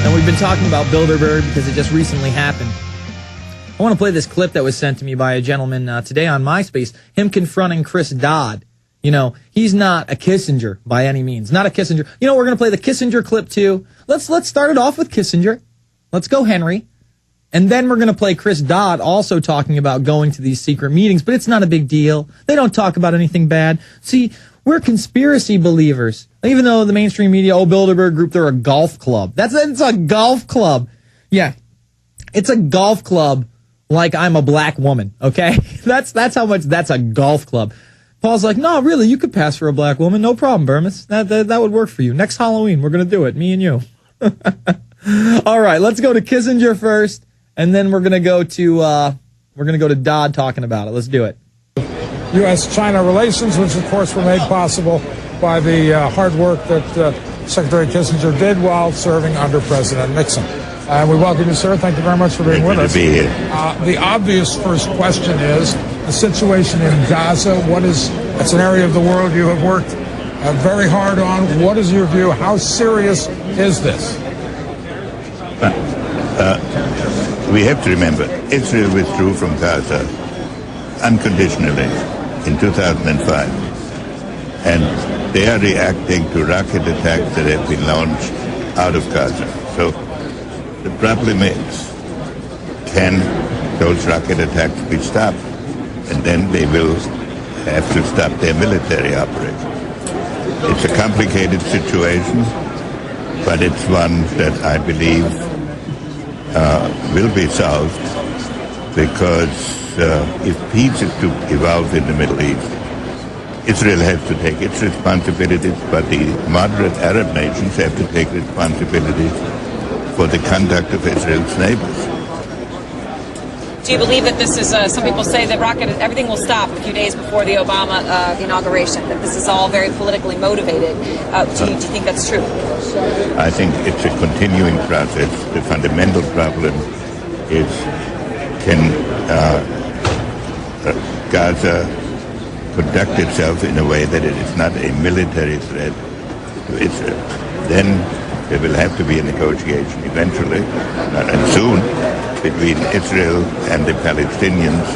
And we've been talking about Bilderberg because it just recently happened. I want to play this clip that was sent to me by a gentleman today on MySpace, him confronting Chris Dodd. You know, he's not a Kissinger by any means. Not a Kissinger. You know, we're going to play the Kissinger clip too. Let's start it off with Kissinger. Let's go Henry. And then we're going to play Chris Dodd also talking about going to these secret meetings, but it's not a big deal. They don't talk about anything bad. See, we're conspiracy believers. Even though the mainstream media, Bilderberg Group, they're a golf club. It's a golf club. Yeah. It's a golf club like I'm a black woman, okay? That's how much that's a golf club. Paul's like, no, really, you could pass for a black woman. No problem, Bermas. That would work for you. Next Halloween, we're going to do it, me and you. All right, let's go to Kissinger first, and then we're going to go to Dodd talking about it. Let's do it. U.S.-China relations, which of course were made possible by the hard work that Secretary Kissinger did while serving under President Nixon. And we welcome you, sir. Thank you very much for being with us. Good to be here. The obvious first question is the situation in Gaza. It's an area of the world you have worked very hard on. What is your view? How serious is this? We have to remember, Israel withdrew from Gaza unconditionally in 2005. And they are reacting to rocket attacks that have been launched out of Gaza. So the problem is, can those rocket attacks be stopped? And then they will have to stop their military operation. It's a complicated situation, but it's one that I believe will be solved, because if peace is to evolve in the Middle East, Israel has to take its responsibilities, but the moderate Arab nations have to take responsibilities for the conduct of Israel's neighbors. Do you believe that this is, some people say that everything will stop a few days before the Obama inauguration, that this is all very politically motivated? Do you think that's true? I think it's a continuing process. The fundamental problem is, can Gaza conduct itself in a way that it is not a military threat to Israel? Then there will have to be a negotiation eventually, and soon, between Israel and the Palestinians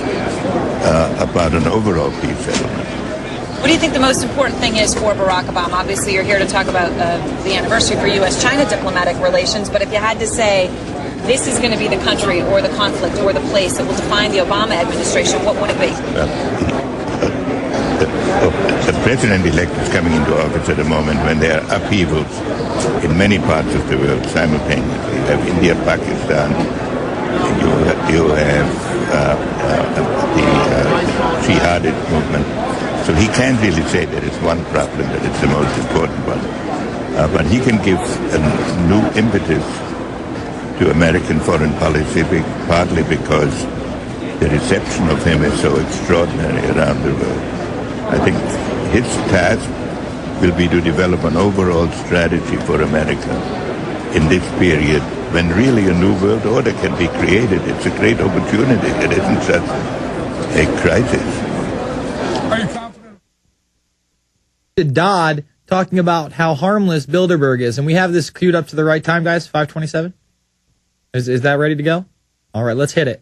about an overall peace settlement. What do you think the most important thing is for Barack Obama? Obviously, you're here to talk about the anniversary for U.S.-China diplomatic relations, but if you had to say this is going to be the country or the conflict or the place that will define the Obama administration, what would it be? The president-elect is coming into office at a moment when there are upheavals in many parts of the world simultaneously. You have India, Pakistan, you have the jihadist movement. So he can't really say there is one problem that is the most important one. But he can give a new impetus to American foreign policy, partly because the reception of him is so extraordinary around the world. I think his task will be to develop an overall strategy for America in this period when really a new world order can be created. It's a great opportunity. It isn't just a crisis. Are you confident? Dodd talking about how harmless Bilderberg is, and we have this queued up to the right time, guys. 5:27. Is that ready to go? All right, let's hit it.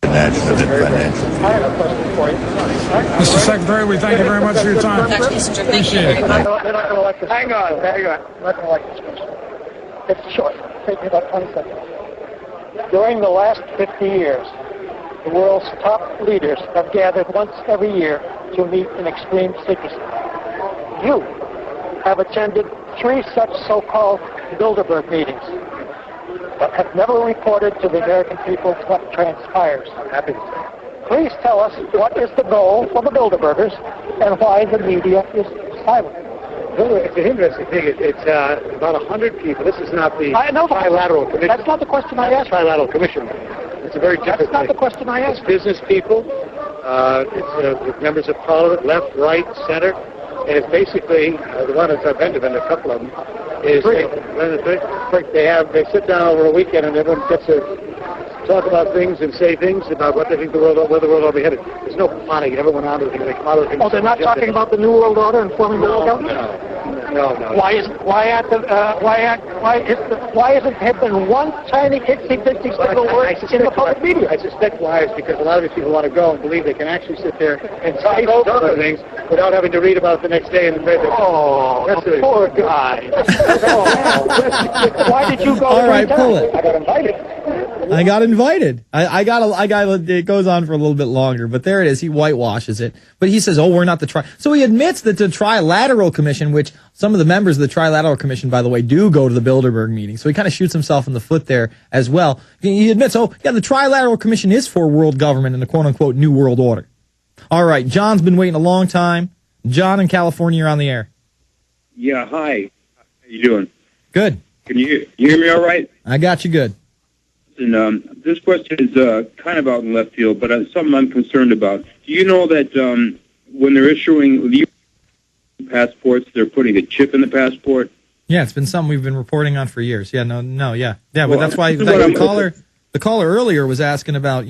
National and financial. I have a question for you. Mr. Secretary, we thank you very much for your time. Appreciate it. They're not going to like this. Hang on. They're not going to like this question. It's short. Take me about 20 seconds. During the last 50 years, the world's top leaders have gathered once every year to meet in extreme secrecy. You have attended 3 such so-called Bilderberg meetings, but have never reported to the American people what transpires. I'm happy to say. Please tell us what is the goal for the Bilderbergers and why the media is silent. It's an interesting thing. It's about 100 people. This is not the trilateral commission. That's not the question I asked. Trilateral commission. It's a very different That's not thing. the question I asked. It's business people. It's members of parliament, left, right, center. And it's basically, the one that I've been to, a couple of them, is they sit down over a weekend and everyone gets to talk about things and say things about what they think where the world will be headed. There's no plotting. Everyone out of it. They come out of it. Oh, they're not talking about the New World Order and forming the world government? No. No. Why hasn't there been one tiny itsy bitsy single word in the public media? I suspect why is because a lot of these people want to go and believe they can actually sit there and say other things without having to read about it the next day in the paper. Oh, the poor guy. Why did you go? All right, pull it. I got invited. I got invited. It goes on for a little bit longer, but there it is. He whitewashes it. But he says, we're not the So he admits that the Trilateral Commission, which some of the members of the Trilateral Commission, by the way, do go to the Bilderberg meeting. So he kind of shoots himself in the foot there as well. He admits, the Trilateral Commission is for world government and the quote-unquote New World Order. All right, John's been waiting a long time. John in California, you're on the air. Yeah, hi. How you doing? Good. Can you hear me all right? I got you good. And this question is kind of out in left field, but something I'm concerned about. Do you know that when they're issuing passports, they're putting a chip in the passport? Yeah, it's been something we've been reporting on for years. Yeah, yeah. But that's why the caller earlier was asking about,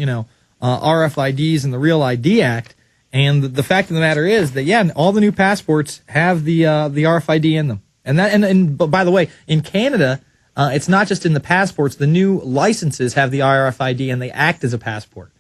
RFIDs and the Real ID Act, and the fact of the matter is that all the new passports have the RFID in them. But by the way, in Canada, it's not just in the passports. The new licenses have the RFID and they act as a passport.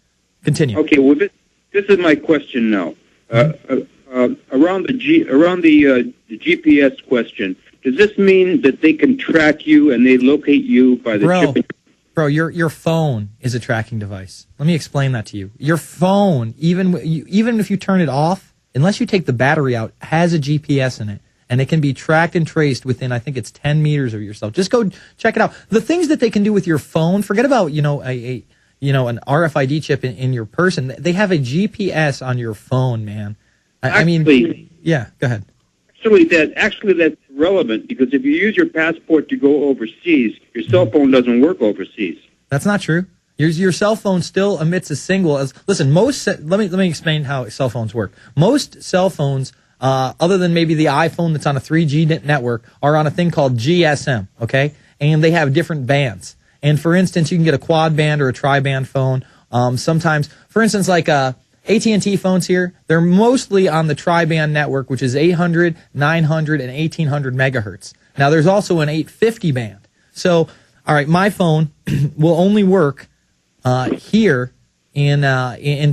Continue. Okay, well, this is my question now. Around the GPS question, does this mean that they can track you and they locate you by the chip? Bro, your phone is a tracking device. Let me explain that to you. Your phone, even if you turn it off, unless you take the battery out, has a GPS in it. And it can be tracked and traced within, I think it's 10 meters of yourself. Just go check it out. The things that they can do with your phone, forget about, an RFID chip in your person. They have a GPS on your phone, man. I mean, yeah, go ahead. Actually, that's relevant because if you use your passport to go overseas, your cell phone doesn't work overseas. That's not true. Your cell phone still emits a signal. Let me explain how cell phones work. Most cell phones, other than maybe the iPhone that's on a 3G network, are on a thing called GSM, okay? And they have different bands. And for instance, you can get a quad band or a tri-band phone. Sometimes, for instance, like AT&T phones here, they're mostly on the tri-band network, which is 800, 900, and 1800 megahertz. Now, there's also an 850 band. So, all right, my phone will only work here in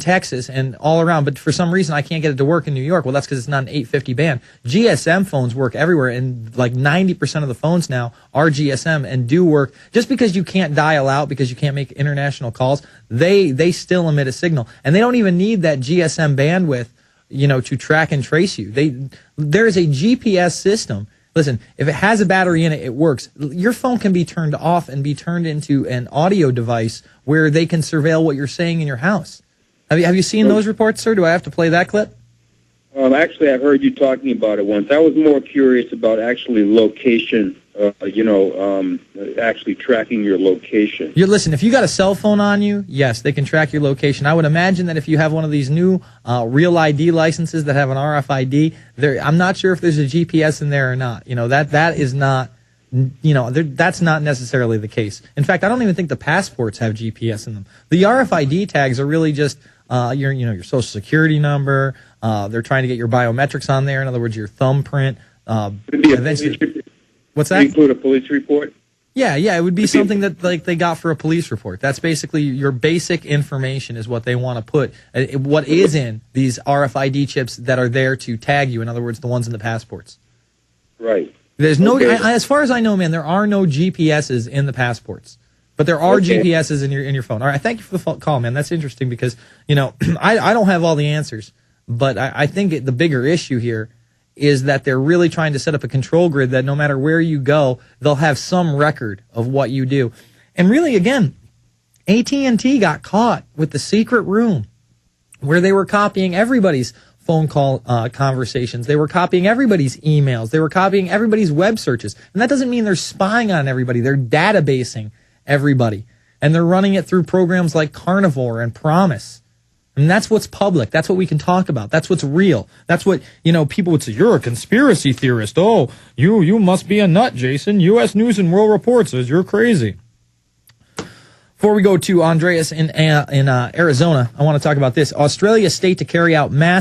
Texas and all around, but for some reason I can't get it to work in New York. Well, that's because it's not an 850 band. GSM phones work everywhere, and like 90% of the phones now are GSM and do work. Just because you can't dial out because you can't make international calls, they still emit a signal, and they don't even need that GSM bandwidth, to track and trace you. There is a GPS system. Listen, if it has a battery in it, it works. Your phone can be turned off and be turned into an audio device where they can surveil what you're saying in your house. Have you seen those reports, sir? Do I have to play that clip? Actually, I've heard you talking about it once. I was more curious about actually location, actually tracking your location. Listen, if you got a cell phone on you, yes, they can track your location. I would imagine that if you have one of these new Real ID licenses that have an RFID, I'm not sure if there's a GPS in there or not. That is not, that's not necessarily the case. In fact, I don't even think the passports have GPS in them. The RFID tags are really just your social security number. They're trying to get your biometrics on there. In other words, your thumbprint. What's that? Include a police report? Yeah, it would be something that they got for a police report. That's basically your basic information is what they want to put. What is in these RFID chips that are there to tag you? In other words, the ones in the passports. Right. There's as far as I know, man, there are no GPSs in the passports, but there are GPSs in your phone. All right, thank you for the call, man. That's interesting because I don't have all the answers, but I think the bigger issue here is that they're really trying to set up a control grid that no matter where you go, they'll have some record of what you do. And really, again, AT&T got caught with the secret room where they were copying everybody's phone call conversations. They were copying everybody's emails. They were copying everybody's web searches. And that doesn't mean they're spying on everybody. They're databasing everybody. And they're running it through programs like Carnivore and Promise. And that's what's public. That's what we can talk about. That's what's real. That's what, people would say, you're a conspiracy theorist. Oh, you must be a nut, Jason. U.S. News and World Report says you're crazy. Before we go to Andreas in Arizona, I want to talk about this. Australia state to carry out mass